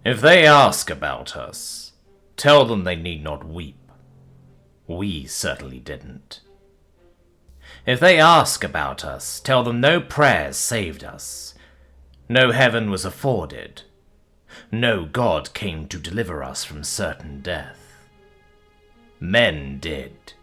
If they ask about us, tell them they need not weep. We certainly didn't. If they ask about us, tell them no prayers saved us. No heaven was afforded. No God came to deliver us from certain death. Men did.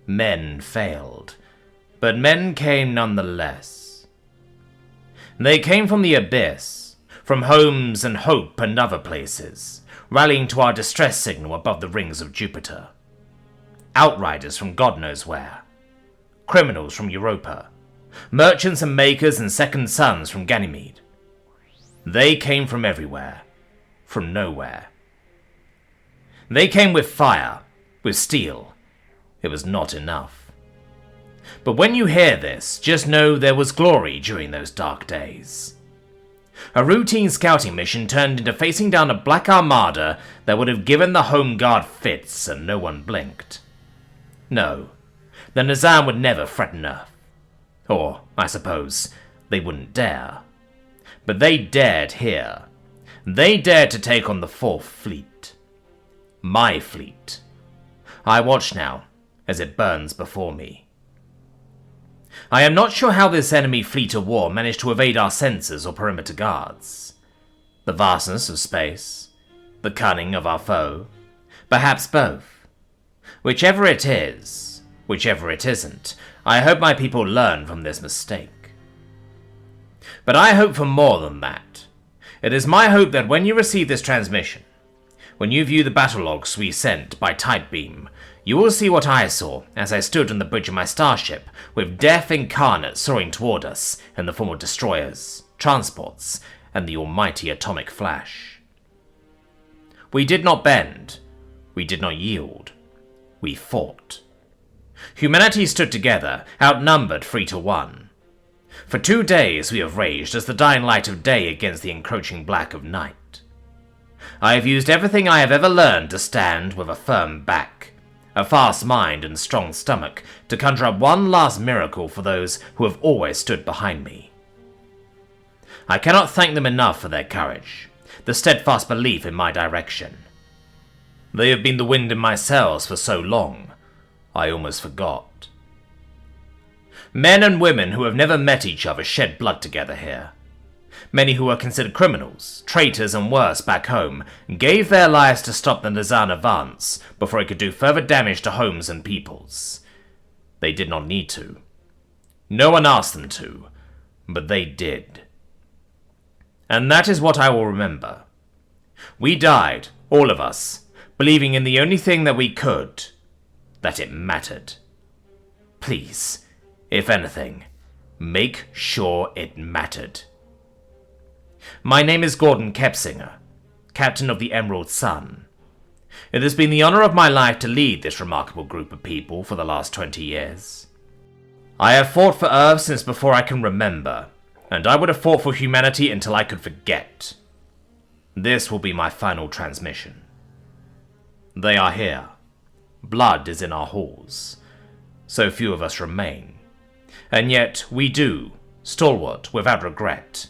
Men failed. But men came nonetheless. They came from the abyss, from homes and hope and other places, rallying to our distress signal above the rings of Jupiter. Outriders from God knows where. Criminals from Europa. Merchants and makers and second sons from Ganymede. They came from everywhere, from nowhere. They came with fire, with steel. It was not enough. But when you hear this, just know there was glory during those dark days. A routine scouting mission turned into facing down a black armada that would have given the Home Guard fits, and no one blinked. No, the Nizam would never threaten Earth. Or, I suppose, they wouldn't dare. But they dared here. They dared to take on the Fourth Fleet. My fleet. I watch now, as it burns before me. I am not sure how this enemy fleet of war managed to evade our sensors or perimeter guards. The vastness of space, the cunning of our foe, perhaps both. Whichever it is, whichever it isn't, I hope my people learn from this mistake. But I hope for more than that. It is my hope that when you receive this transmission, when you view the battle logs we sent by tight beam, you will see what I saw as I stood on the bridge of my starship, with death incarnate soaring toward us in the form of destroyers, transports, and the almighty atomic flash. We did not bend. We did not yield. We fought. Humanity stood together, outnumbered 3-1. For 2 days we have raged as the dying light of day against the encroaching black of night. I have used everything I have ever learned to stand with a firm back, a fast mind and strong stomach to conjure up one last miracle for those who have always stood behind me. I cannot thank them enough for their courage, the steadfast belief in my direction. They have been the wind in my sails for so long, I almost forgot. Men and women who have never met each other shed blood together here. Many who were considered criminals, traitors and worse back home, gave their lives to stop the Nizam advance before it could do further damage to homes and peoples. They did not need to. No one asked them to, but they did. And that is what I will remember. We died, all of us, believing in the only thing that we could, that it mattered. Please, if anything, make sure it mattered. My name is Gordon Kepsinger, Captain of the Emerald Sun. It has been the honor of my life to lead this remarkable group of people for the last 20 years. I have fought for Earth since before I can remember, and I would have fought for humanity until I could forget. This will be my final transmission. They are here. Blood is in our halls. So few of us remain. And yet we do, stalwart, without regret.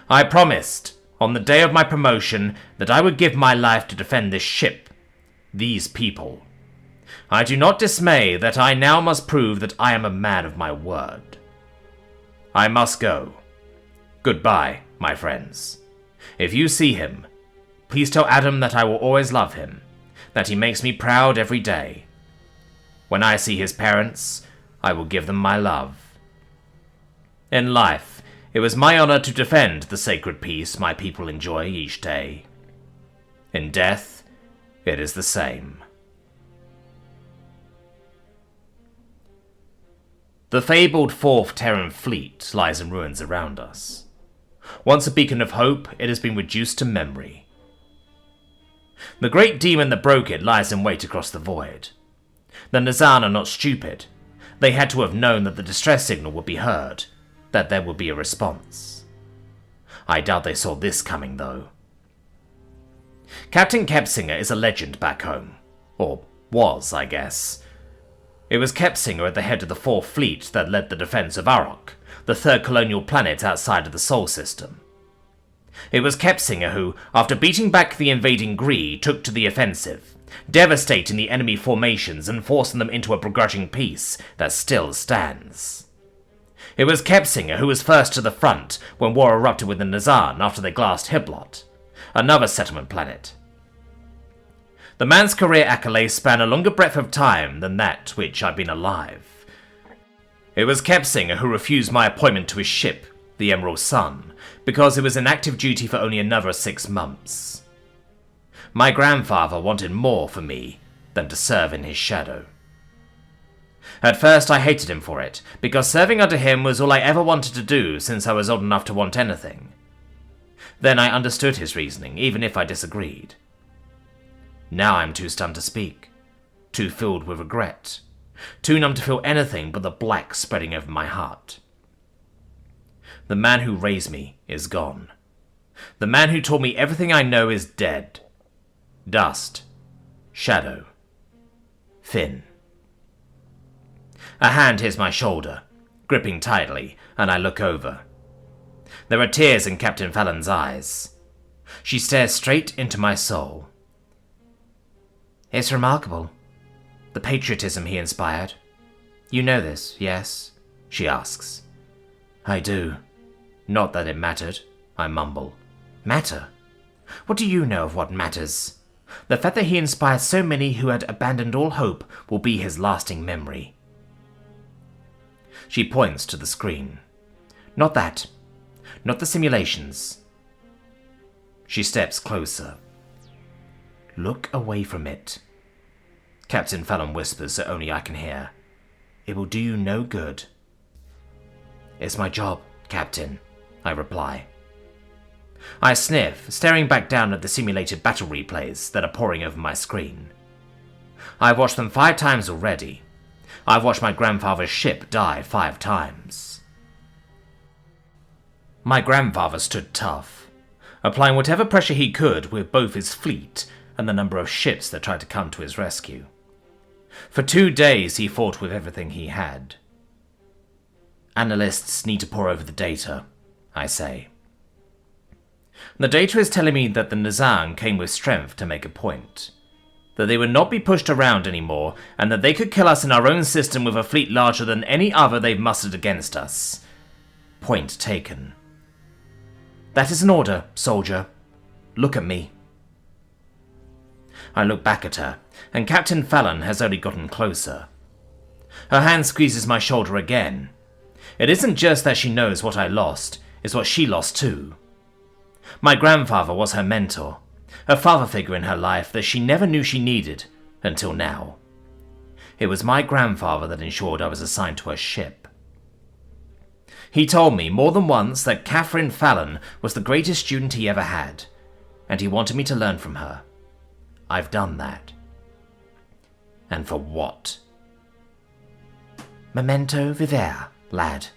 I promised, on the day of my promotion, that I would give my life to defend this ship, these people. I do not dismay that I now must prove that I am a man of my word. I must go. Goodbye, my friends. If you see him, please tell Adam that I will always love him, that he makes me proud every day. When I see his parents, I will give them my love. In life, it was my honor to defend the sacred peace my people enjoy each day. In death, it is the same. The fabled Fourth Terran Fleet lies in ruins around us. Once a beacon of hope, it has been reduced to memory. The great demon that broke it lies in wait across the void. The Nizam are not stupid. They had to have known that the distress signal would be heard, that there would be a response. I doubt they saw this coming, though. Captain Kepsinger is a legend back home. Or was, I guess. It was Kepsinger at the head of the Fourth Fleet that led the defense of Arok, the third colonial planet outside of the Sol system. It was Kepsinger who, after beating back the invading Gree, took to the offensive, devastating the enemy formations and forcing them into a begrudging peace that still stands. It was Kepsinger who was first to the front when war erupted with the Nazan after they glassed Hiblot, another settlement planet. The man's career accolades span a longer breadth of time than that which I've been alive. It was Kepsinger who refused my appointment to his ship, the Emerald Sun, because it was in active duty for only another 6 months. My grandfather wanted more for me than to serve in his shadow. At first I hated him for it, because serving under him was all I ever wanted to do since I was old enough to want anything. Then I understood his reasoning, even if I disagreed. Now I am too stunned to speak, too filled with regret, too numb to feel anything but the black spreading over my heart. The man who raised me is gone. The man who taught me everything I know is dead. Dust. Shadow. Thin. A hand hits my shoulder, gripping tightly, and I look over. There are tears in Captain Fallon's eyes. She stares straight into my soul. It's remarkable, the patriotism he inspired. You know this, yes? She asks. I do. Not that it mattered, I mumble. Matter? What do you know of what matters? The fact that he inspired so many who had abandoned all hope will be his lasting memory. She points to the screen. Not that. Not the simulations. She steps closer. Look away from it. Captain Fallon whispers so only I can hear. It will do you no good. It's my job, Captain, I reply. I sniff, staring back down at the simulated battle replays that are pouring over my screen. I've watched them 5 times already. I've watched my grandfather's ship die 5 times. My grandfather stood tough, applying whatever pressure he could with both his fleet and the number of ships that tried to come to his rescue. For 2 days he fought with everything he had. Analysts need to pore over the data, I say. The data is telling me that the Nazan came with strength to make a point, that they would not be pushed around anymore, and that they could kill us in our own system with a fleet larger than any other they've mustered against us. Point taken. That is an order, soldier. Look at me. I look back at her, and Captain Fallon has only gotten closer. Her hand squeezes my shoulder again. It isn't just that she knows what I lost, it's what she lost too. My grandfather was her mentor, a father figure in her life that she never knew she needed until now. It was my grandfather that ensured I was assigned to her ship. He told me more than once that Catherine Fallon was the greatest student he ever had, and he wanted me to learn from her. I've done that. And for what? Memento vivere, lad,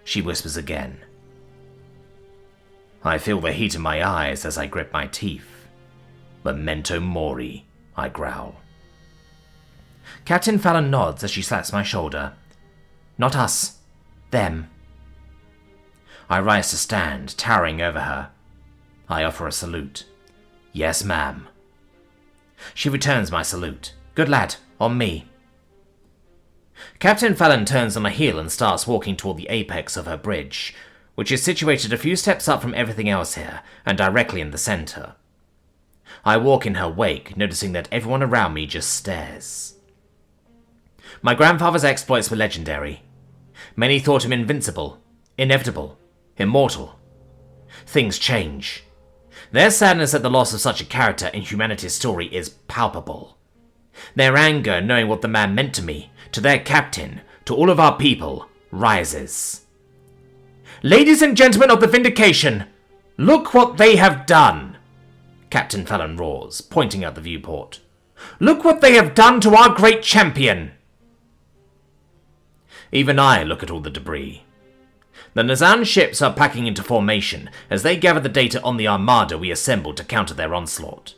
she whispers again. I feel the heat in my eyes as I grip my teeth. Memento mori, I growl. Captain Fallon nods as she slaps my shoulder. Not us. Them. I rise to stand, towering over her. I offer a salute. Yes, ma'am. She returns my salute. Good lad, on me. Captain Fallon turns on a heel and starts walking toward the apex of her bridge, which is situated a few steps up from everything else here, and directly in the center. I walk in her wake, noticing that everyone around me just stares. My grandfather's exploits were legendary. Many thought him invincible, inevitable, immortal. Things change. Their sadness at the loss of such a character in humanity's story is palpable. Their anger, knowing what the man meant to me, to their captain, to all of our people, rises. Ladies and gentlemen of the Vindication, look what they have done, Captain Fallon roars, pointing out the viewport. Look what they have done to our great champion. Even I look at all the debris. The Nazan ships are packing into formation as they gather the data on the armada we assembled to counter their onslaught.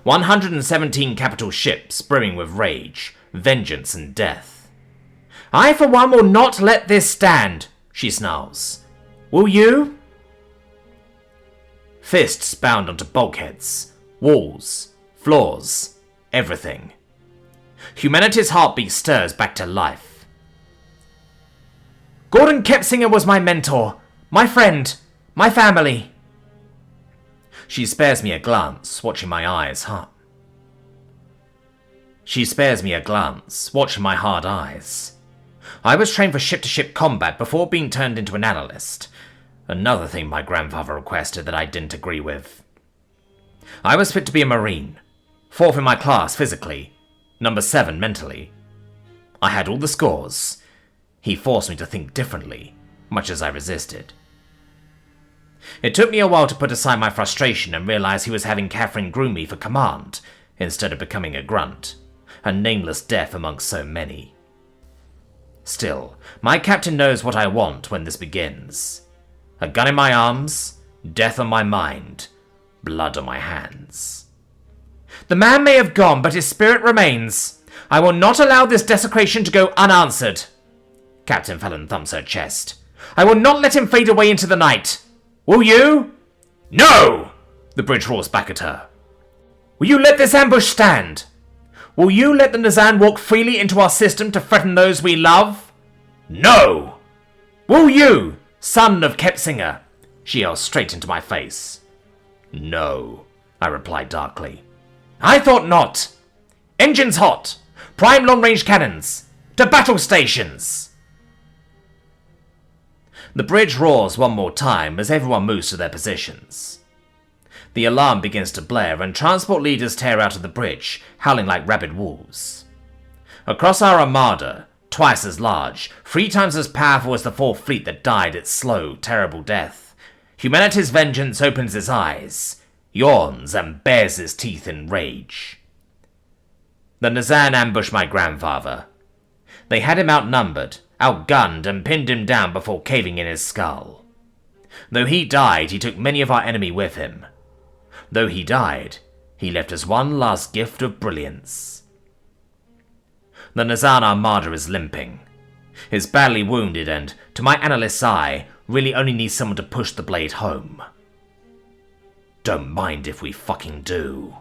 117 capital ships brimming with rage, vengeance, and death. I, for one, will not let this stand, she snarls. Will you? Fists bound onto bulkheads, walls, floors, everything. Humanity's heartbeat stirs back to life. Gordon Kepsinger was my mentor, my friend, my family. She spares me a glance, watching my eyes hard. She spares me a glance, watching my hard eyes. I was trained for ship-to-ship combat before being turned into an analyst. Another thing my grandfather requested that I didn't agree with. I was fit to be a Marine, 4th in my class physically, number 7 mentally. I had all the scores. He forced me to think differently, much as I resisted. It took me a while to put aside my frustration and realize he was having Catherine groom me for command, instead of becoming a grunt, a nameless death amongst so many. Still, my captain knows what I want when this begins. A gun in my arms, death on my mind, blood on my hands. The man may have gone, but his spirit remains. I will not allow this desecration to go unanswered. Captain Fallon thumps her chest. I will not let him fade away into the night. Will you? No! The bridge roars back at her. Will you let this ambush stand? Will you let the Nazan walk freely into our system to threaten those we love? No! Will you, son of Kepsinger? She yells straight into my face. No, I replied darkly. I thought not. Engines hot. Prime long-range cannons. To battle stations. The bridge roars one more time as everyone moves to their positions. The alarm begins to blare and transport leaders tear out of the bridge, howling like rabid wolves. Across our armada, twice as large, 3 times as powerful as the 4th fleet that died its slow, terrible death, humanity's vengeance opens its eyes, yawns and bares its teeth in rage. The Nazan ambushed my grandfather. They had him outnumbered, outgunned and pinned him down before caving in his skull. Though he died, he took many of our enemy with him. Though he died, he left us one last gift of brilliance. The Nazan Armada is limping. Is badly wounded and, to my analyst's eye, really only needs someone to push the blade home. Don't mind if we fucking do.